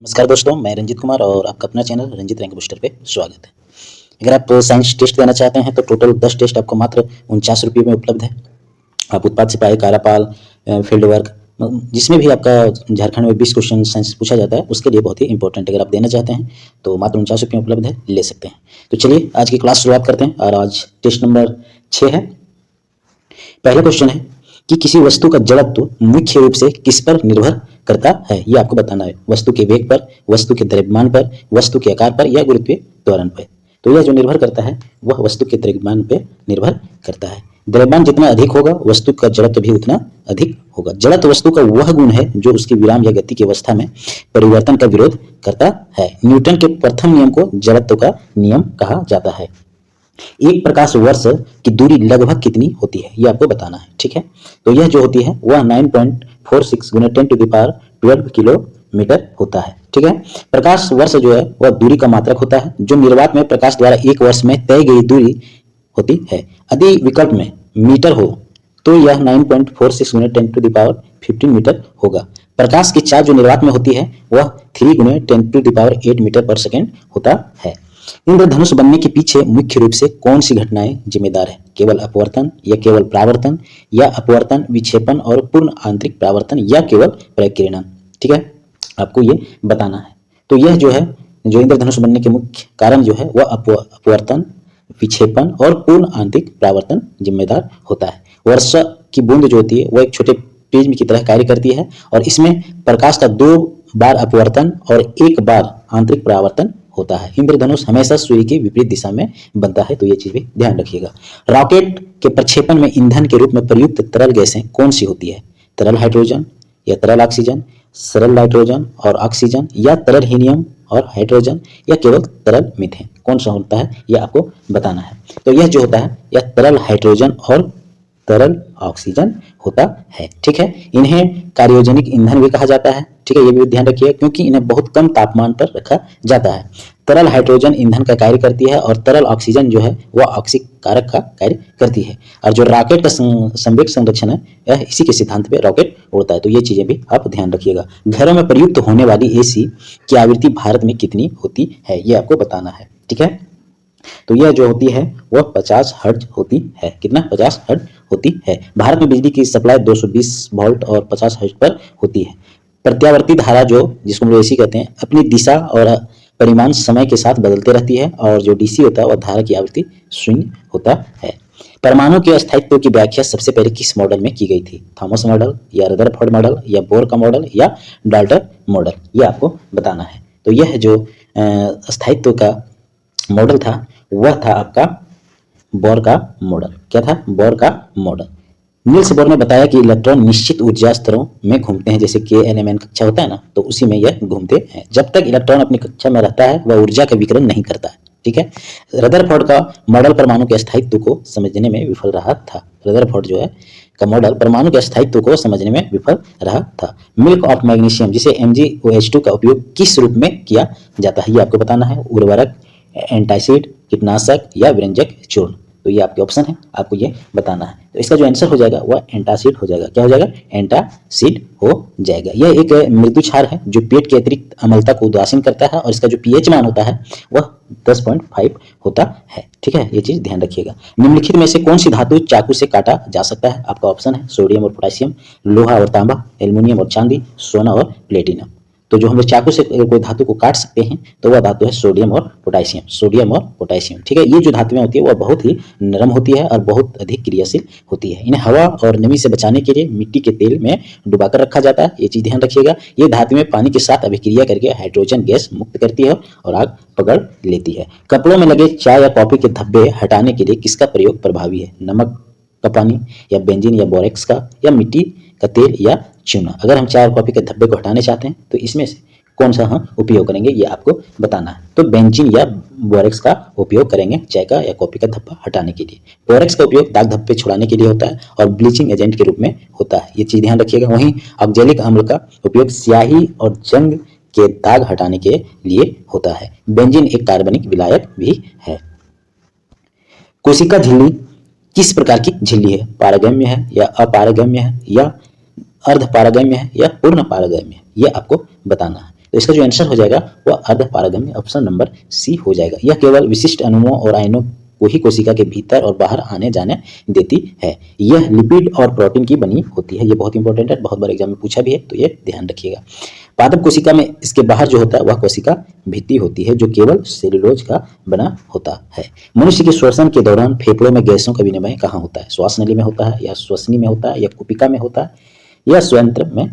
नमस्कार दोस्तों, मैं रंजित कुमार और आपका अपना चैनल रंजित रैंक बूस्टर पे स्वागत है। अगर आप साइंस टेस्ट देना चाहते हैं तो टोटल 10 टेस्ट आपको मात्र 49 रुपये में उपलब्ध है। आप उत्पाद सिपाही, कार्यपाल, फील्ड वर्क, जिसमें भी आपका झारखंड में 20 क्वेश्चन साइंस पूछा जाता है उसके लिए बहुत ही इंपॉर्टेंट, अगर आप देना चाहते हैं तो मात्र 49 रुपये में उपलब्ध है, ले सकते हैं। तो चलिए आज की क्लास शुरुआत करते हैं और आज टेस्ट नंबर 6 है। पहला क्वेश्चन है कि किसी वस्तु का जड़त्व मुख्य रूप से किस पर निर्भर करता है, ये आपको बताना है। वस्तु के वेग पर, वस्तु के द्रव्यमान पर, वस्तु के आकार पर या गुरुत्वीय त्वरण पर। तो यह जो निर्भर करता है वह वस्तु के द्रव्यमान पर निर्भर करता है। द्रव्यमान जितना अधिक होगा वस्तु का जड़त्व भी उतना अधिक होगा। जड़त्व वस्तु का वह गुण है जो उसकी विराम या गति की अवस्था में परिवर्तन का विरोध करता है। न्यूटन के प्रथम नियम को जड़त्व का नियम कहा जाता है। एक प्रकाश वर्ष की दूरी लगभग कितनी होती है, ये आपको बताना है। ठीक है, तो यह जो होती है वह 9.46 गुना 10⁻12 किलोमीटर होता है। ठीक है, प्रकाश वर्ष जो है वह दूरी का मात्रक होता है जो निर्वात में प्रकाश द्वारा एक वर्ष में तय गई दूरी होती है। यदि विकल्प में मीटर हो तो यह 9.46 गुना 10⁻15 मीटर होगा। प्रकाश की चाल जो निर्वात में होती है वह 3 गुना 10⁸ मीटर पर सेकेंड होता है। इंद्रधनुष बनने के पीछे मुख्य रूप से कौन सी घटनाएं जिम्मेदार है? केवल अपवर्तन या केवल परावर्तन या अपवर्तन, विक्षेपण और पूर्ण आंतरिक परावर्तन या केवल परिकिरण? ठीक है, आपको ये बताना है। तो यह जो है, जो इंद्रधनुष बनने के मुख्य कारण जो है वह अपवर्तन, विक्षेपण और पूर्ण आंतरिक परावर्तन जिम्मेदार होता है। वर्षा की बूंद जो होती है वह एक छोटे प्रिज्म की तरह कार्य करती है और इसमें प्रकाश का 2 बार अपवर्तन और 1 बार आंतरिक परावर्तन होता है। इंद्रधनुष हमेशा सूर्य की विपरीत दिशा में बनता है, तो ये चीज भी ध्यान रखिएगा। रॉकेट के प्रक्षेपण में ईंधन के रूप में प्रयुक्त तरल गैसें कौन सी होती है? तरल हाइड्रोजन या तरल ऑक्सीजन, सरल नाइट्रोजन और ऑक्सीजन या तरल हीलियम और हाइड्रोजन या केवल तरल मीथेन? कौन सा होता है ये आपको बताना है। तो यह जो होता है यह तरल हाइड्रोजन और तरल ऑक्सीजन होता है। ठीक है, इन्हें कार्योजनिक ईंधन भी कहा जाता है। ठीक है, ये भी ध्यान रखिए क्योंकि इन्हें बहुत कम तापमान पर रखा जाता है। तरल हाइड्रोजन ईंधन का कार्य करती है और तरल ऑक्सीजन जो है वह ऑक्सीकारक का कार्य करती है। और जो रॉकेट का संवेग संरक्षण है यह इसी के सिद्धांत पे रॉकेट उड़ता है। तो ये चीजें भी आप ध्यान रखिएगा। घरों में प्रयुक्त होने वाली एसी की आवृत्ति भारत में कितनी होती है, ये आपको बताना है। ठीक है, तो यह जो होती है वह 50 हर्ट्ज होती है। कितना? 50 हर्ट्ज होती है। भारत में बिजली की सप्लाई 220 वोल्ट और 50 हर्ट्ज पर होती है। प्रत्यावर्ती धारा जो जिसको हम लोग एसी कहते हैं अपनी दिशा और परिमाण समय के साथ बदलते रहती है और जो डीसी होता है वह धारा की आवृत्ति शून्य होता है। परमाणु के अस्थायित्व की व्याख्या सबसे पहले किस मॉडल में की गई थी? थॉमस मॉडल या रदरफोर्ड मॉडल या बोर का मॉडल या डाल्टन मॉडल? ये आपको बताना है। तो यह जो अस्थायित्व का मॉडल था वह था आपका बोर का मॉडल। क्या था? बोर का मॉडल। नील्स बोर ने बताया कि इलेक्ट्रॉन निश्चित ऊर्जा स्तरों में घूमते हैं, जैसे K-N-M-N कक्षा होता है ना, तो उसी में यह घूमते हैं। जब तक इलेक्ट्रॉन अपनी कक्षा में रहता है वह ऊर्जा का विकिरण नहीं करता है। ठीक है, रदरफोर्ड का मॉडल परमाणु के अस्थायित्व को समझने में विफल रहा था। रदरफोर्ड जो है का मॉडल परमाणु के अस्थायित्व को समझने में विफल रहा था। मिल्क ऑफ मैग्नीशियम जिसे MgOH2 का उपयोग किस रूप में किया जाता है, ये आपको बताना है। उर्वरक, एंटासिड, कीटनाशक या व्यंजक चूर्ण? तो ये आपके ऑप्शन है, आपको ये बताना है। तो इसका जो आंसर हो जाएगा वह एंटासिड हो जाएगा। क्या हो जाएगा? एंटासिड हो जाएगा। यह एक मृदु क्षार है जो पेट के अतिरिक्त अम्लता को उदासीन करता है और इसका जो पीएच मान होता है वह 10.5 होता है। ठीक है, ये चीज ध्यान रखिएगा। निम्नलिखित में से कौन सी धातु चाकू से काटा जा सकता है? आपका ऑप्शन है सोडियम और पोटेशियम, लोहा और तांबा, एल्यूमिनियम और चांदी, सोना और प्लेटिनम। तो जो हम लोग चाकू से कोई धातु को काट सकते हैं तो वह धातु है सोडियम और पोटेशियम। सोडियम और पोटेशियम। ठीक है, ये जो धातुएं होती है वह बहुत ही नरम होती है और बहुत अधिक क्रियाशील होती है। इन्हें हवा और नमी से बचाने के लिए मिट्टी के तेल में डुबाकर रखा जाता है। ये चीज ध्यान रखिएगा। ये धातुएं पानी के साथ अभिक्रिया करके हाइड्रोजन गैस मुक्त करती है और आग पकड़ लेती है। कपड़ों में लगे चाय या कॉफी के धब्बे हटाने के लिए किसका प्रयोग प्रभावी है? नमक का पानी या बेंजीन या बोरेक्स का या मिट्टी का तेल या चूना? अगर हम चाय और कॉफी के धब्बे को हटाने चाहते हैं तो इसमें से कौन सा हम उपयोग करेंगे, ये आपको बताना है। तो बेंजीन या बोरेक्स का उपयोग करेंगे चाय का या कॉफी का धब्बा हटाने के लिए। बोरेक्स का उपयोग दाग धब्बे छुड़ाने के लिए होता है और ब्लीचिंग एजेंट के रूप में होता है। ये चीज ध्यान रखिएगा। वहीं ऑक्जेलिक अम्ल का उपयोग स्याही और जंग के दाग हटाने के लिए होता है। बेंजीन एक कार्बनिक विलायक भी है। कोशिका झिल्ली किस प्रकार की झिल्ली है? पारगम्य है या अपारगम्य है या अर्ध पारगम्य है या पूर्ण पारगम्य है? ये आपको बताना है। तो इसका जो आंसर हो जाएगा वह अर्धपारगम्य ऑप्शन नंबर सी हो जाएगा। यह केवल विशिष्ट अणुओं और आयनों को ही कोशिका के भीतर और बाहर आने जाने देती है। यह लिपिड और प्रोटीन की बनी होती है। ये बहुत इंपॉर्टेंट है, बहुत बार एग्जाम में पूछा भी है, तो ये ध्यान रखिएगा। पादप कोशिका में इसके बाहर जो होता है वह कोशिका भित्ति होती है, जो केवल सेलुलोज का बना होता है। मनुष्य के श्वसन के दौरान फेफड़ों में गैसों का विनिमय कहाँ होता है? श्वास नली में होता है, या श्वसनी में होता है, या कुपिका में होता है, या स्वयंत्र में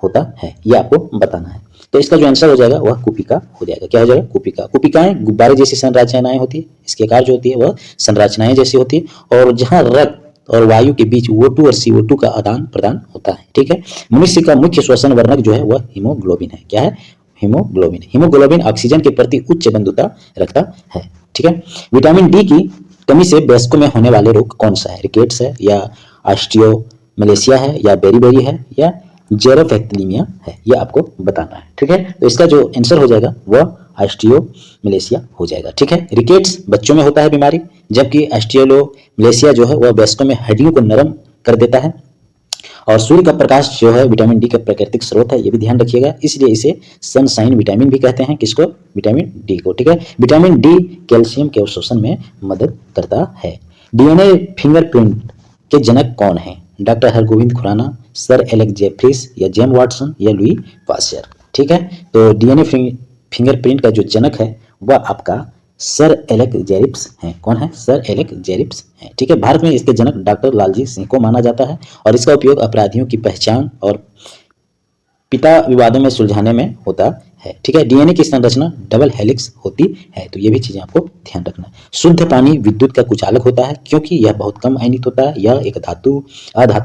होता है? यह आपको बताना है। तो इसका जो आंसर हो जाएगा वह कुपिका हो जाएगा। क्या हो जाएगा? कुपिका। कुपिकाएं गुब्बारे जैसी संरचनाएं होती है, इसके आकार जो होती है वह संरचनाएं जैसी होती है, और जहां रक्त और वायु के बीच O2 और CO2 का आदान प्रदान होता है। ठीक है। मनुष्य का मुख्य श्वसन वर्णक जो है वह हीमोग्लोबिन है। क्या है? हीमोग्लोबिन। हीमोग्लोबिन ऑक्सीजन के प्रति उच्च बंधुता रखता है। ठीक है। विटामिन डी की कमी से वयस्कों में होने वाले रोग कौन सा है? रिकेट्स है, या ऑस्टियोमलेशिया है, या बेरीबेरी है, या जेरोफैक्टिलीमिया है? ये आपको बताना है। ठीक है। तो इसका जो आंसर हो जाएगा वह ऑस्टियोमलेशिया हो जाएगा। ठीक है। रिकेट्स बच्चों में होता है बीमारी, जबकि ऑस्टियोमलेशिया जो है वह वयस्कों में हड्डियों को नरम कर देता है। और सूर्य का प्रकाश जो है विटामिन डी का प्राकृतिक स्रोत है, ये भी ध्यान रखिएगा, इसलिए इसे सनशाइन विटामिन भी कहते हैं। किसको? विटामिन डी को। ठीक है। विटामिन डी कैल्शियम के अवशोषण में मदद करता है। डीएनए फिंगरप्रिंट के जनक कौन है? Doctor Hargobind Khorana, sir Alex Jeffreys, या जेम्स वाटसन, या लुई पास्चर? ठीक है। तो डीएनए फिंगरप्रिंट का जो जनक है वह आपका सर एलेक्स जेरिप्स हैं। कौन है? सर एलेक्स जेरिप्स हैं। ठीक है। भारत में इसके जनक डॉक्टर लालजी सिंह को माना जाता है, और इसका उपयोग अपराधियों की पहचान और पिता विवादों में सुलझाने में होता है। ठीक है। डीएनए की संरचना डबल हेलिक्स होती है, तो ये भी चीजें आपको ध्यान रखना है। शुद्ध पानी विद्युत का कुचालक होता है, क्योंकि यह बहुत कम आयनित होता है, यह एक अधातु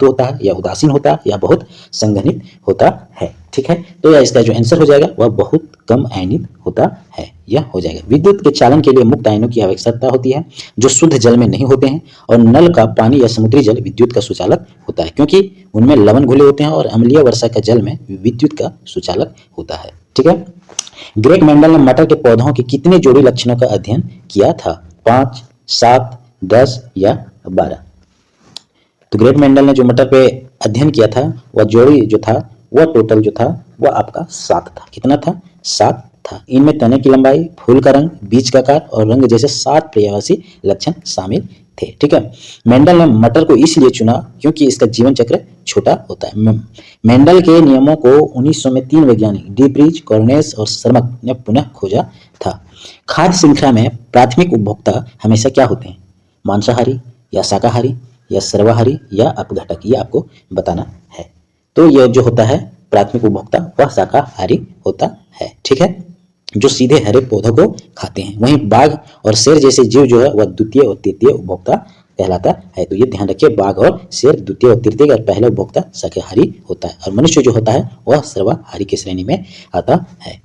होता है, या उदासीन होता है, या बहुत संघनित होता है। ठीक है। तो यह इसका जो आंसर हो जाएगा वह बहुत कम आयनित होता है, यह हो जाएगा। विद्युत के चालन के लिए मुक्त आयनों की आवश्यकता होती है, जो शुद्ध जल में नहीं होते हैं, और नल का पानी या समुद्री जल विद्युत का सुचालक होता है, क्योंकि उनमें लवण घुले होते हैं, और अम्लीय वर्षा का जल में विद्युत का सुचालक होता है। ठीक है। ग्रेग मेंडल ने मटर के पौधों की कितने जोड़ी लक्षणों का अध्ययन किया था? 5, 7, 10 या 12? तो ग्रेग मेंडल ने जो मटर पे अध्ययन किया था वह जोड़ी जो था वह टोटल जो था वह आपका 7 था। कितना था? 7 था। इनमें तने की लंबाई, फूल का रंग, बीज का आकार और रंग जैसे 7 पर्यायवाची लक्षण शामिल थे। ठीक है। मेंडल ने मटर को इसलिए चुना क्योंकि इसका जीवन चक्र छोटा होता है। मेंडल के नियमों को 1900 में 3 वैज्ञानिक डीब्रीज, कॉर्नेस और सर्मक ने पुनः खोजा था। खाद्य श्रृंखला में प्राथमिक उपभोक्ता हमेशा क्या होते हैं? मांसाहारी, या शाकाहारी, या सर्वाहारी, या अपघटक? ये आपको बताना है। तो यह जो होता है प्राथमिक उपभोक्ता वह शाकाहारी होता है। ठीक है। जो सीधे हरे पौधों को खाते हैं। वहीं बाघ और शेर जैसे जीव जो है वह द्वितीय और तृतीय उपभोक्ता कहलाता है। तो ये ध्यान रखिए, बाघ और शेर द्वितीय और तृतीय, और पहला उपभोक्ता शाकाहारी होता है, और मनुष्य जो होता है वह सर्वाहारी की श्रेणी में आता है।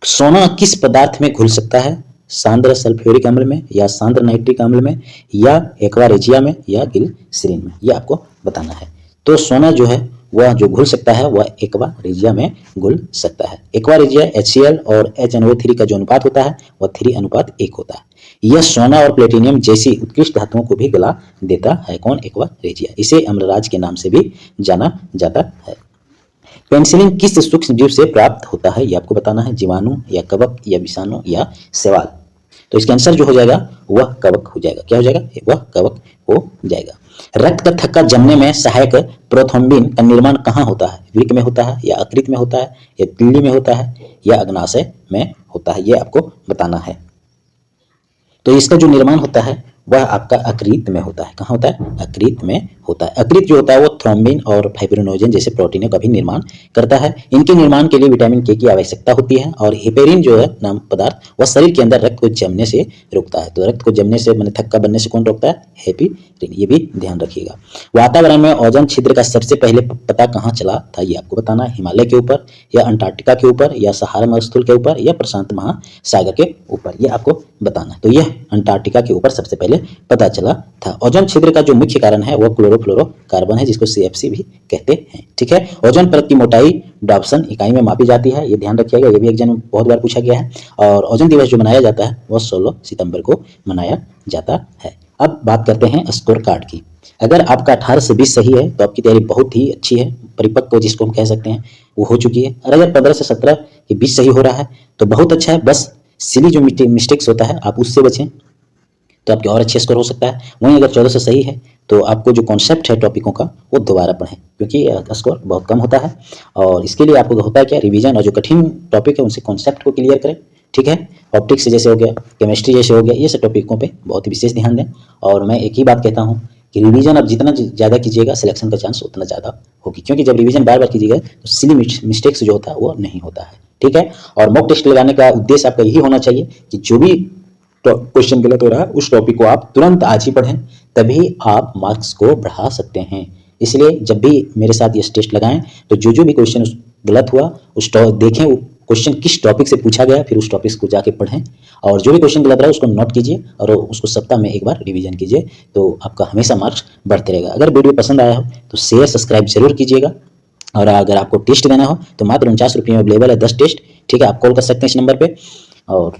सोना किस पदार्थ में घुल सकता है? सांद्र सल्फ्यूरिक अम्ल में, या सांद्र नाइट्रिक अम्ल में, या एक्वा रेजिया में, या ग्लिसरीन में? यह आपको बताना है। तो सोना जो है वह जो घुल सकता है वह एक्वा रेजिया में घुल सकता है। एक्वा रेजिया HCl और HNO3 का जो अनुपात होता है वह 3:1 होता है। यह सोना और प्लेटिनियम जैसी उत्कृष्ट धातुओं को भी गला देता है। कौन? Aqua regia. इसे अम्लराज के नाम से भी जाना जाता है। पेनिसिलिन किस सूक्ष्म जीव से प्राप्त होता है? यह आपको बताना है। जीवाणु, या कवक, या विषाणु, या शैवाल? तो इसका आंसर जो हो जाएगा वह कवक हो जाएगा। क्या हो जाएगा? वह कवक हो जाएगा। रक्त का थक्का जमने में सहायक प्रोथ्रोम्बिन का निर्माण कहाँ होता है? वृक्क में होता है, या यकृत में होता है, या तीली में होता है, या अग्नाशय में होता है? ये आपको बताना है। तो इसका जो निर्माण होता है वह आपका अकृत में होता है। कहाँ होता है? अकृत में होता है। अकृत जो होता है वो थ्रोम्बिन और फाइब्रिनोजन जैसे प्रोटीनों का भी निर्माण करता है। इनके निर्माण के लिए विटामिन के की आवश्यकता होती है, और हेपेरिन जो है नाम पदार्थ वह शरीर के अंदर रक्त को जमने से रोकता है। तो रक्त को जमने से मैंने थक्का बनने से कौन रोकता है? हेपेरिन। ये भी ध्यान रखिएगा। वातावरण में ओजोन छिद्र का सबसे पहले पता कहाँ चला था? ये आपको बताना है। हिमालय के ऊपर, या अंटार्कटिका के ऊपर, या सहारा मरुस्थल के ऊपर, या प्रशांत महासागर के ऊपर? ये आपको बताना है। तो यह अंटार्कटिका के ऊपर सबसे पहले पता चला था। ओजोन छिद्र का जो मुख्य कारण है वह क्लोरोफ्लोरोकार्बन है, जिसको CFC भी कहते हैं। ठीक है। ओजोन परत की मोटाई डॉप्सन इकाई में मापी जाती है। ये ध्यान रखिएगा, ये भी एग्जाम में बहुत बार पूछा गया है। और ओजोन दिवस जो मनाया जाता है वह 16 सितंबर को मनाया जाता है। अब बात करते हैं स्कोर कार्ड की। अगर आपका 18 से 20 सही है तो आपकी तैयारी बहुत ही अच्छी है, परिपक्व जिसको हम कह सकते हैं वो हो चुकी है। और अगर 15 से 17 के 20 सही हो रहा है तो बहुत अच्छा है, बस सिली जो मिस्टेक्स होता है आप उससे बचें तो आपके और अच्छे स्कोर हो सकता है। वहीं अगर 14 से सही है तो आपको जो कॉन्सेप्ट है टॉपिकों का वो दोबारा पढ़ें, क्योंकि स्कोर बहुत कम होता है। और इसके लिए आपको होता है क्या, रिवीजन और जो कठिन टॉपिक है उनसे कॉन्सेप्ट को क्लियर करें, ठीक है। ऑप्टिक्स जैसे हो गया, केमिस्ट्री जैसे हो गया, ये सब टॉपिकों पे बहुत ही विशेष ध्यान दें। और मैं एक ही बात कहता हूँ कि रिवीजन आप जितना ज़्यादा कीजिएगा सिलेक्शन का चांस उतना ज़्यादा होगी, क्योंकि जब रिवीजन बार बार कीजिएगा तो सिली मिस्टेक्स जो होता है वो नहीं होता है, ठीक है। और मॉक टेस्ट लगाने का उद्देश्य आपका यही होना चाहिए कि जो भी तो क्वेश्चन गलत हो रहा है उस टॉपिक को आप तुरंत आज ही पढ़ें, तभी आप मार्क्स को बढ़ा सकते हैं। इसलिए जब भी मेरे साथ ये टेस्ट लगाएं तो जो भी क्वेश्चन गलत हुआ उस देखें वो क्वेश्चन किस टॉपिक से पूछा गया, फिर उस टॉपिक को जाके पढ़ें। और जो भी क्वेश्चन गलत रहा उसको नोट कीजिए और उसको सप्ताह में एक बार रिवीजन कीजिए, तो आपका हमेशा मार्क्स बढ़ते रहेगा। अगर वीडियो पसंद आया हो तो शेयर सब्सक्राइब जरूर कीजिएगा। और अगर आपको टेस्ट देना हो तो मात्र 49 रुपये में अवेलेबल है 10 टेस्ट, ठीक है। आप कॉल कर सकते हैं इस नंबर पर। और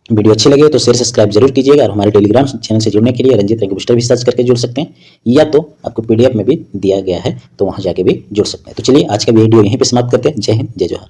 वीडियो अच्छी लगे तो शेयर सब्सक्राइब जरूर कीजिएगा। और हमारे टेलीग्राम चैनल से जुड़ने के लिए रंजित रैंक बूस्टर भी सर्च करके जुड़ सकते हैं, या तो आपको पीडीएफ में भी दिया गया है तो वहां जाके भी जुड़ सकते हैं। तो चलिए आज का वीडियो यहीं पे समाप्त करते हैं। जय हिंद, जय जोहार।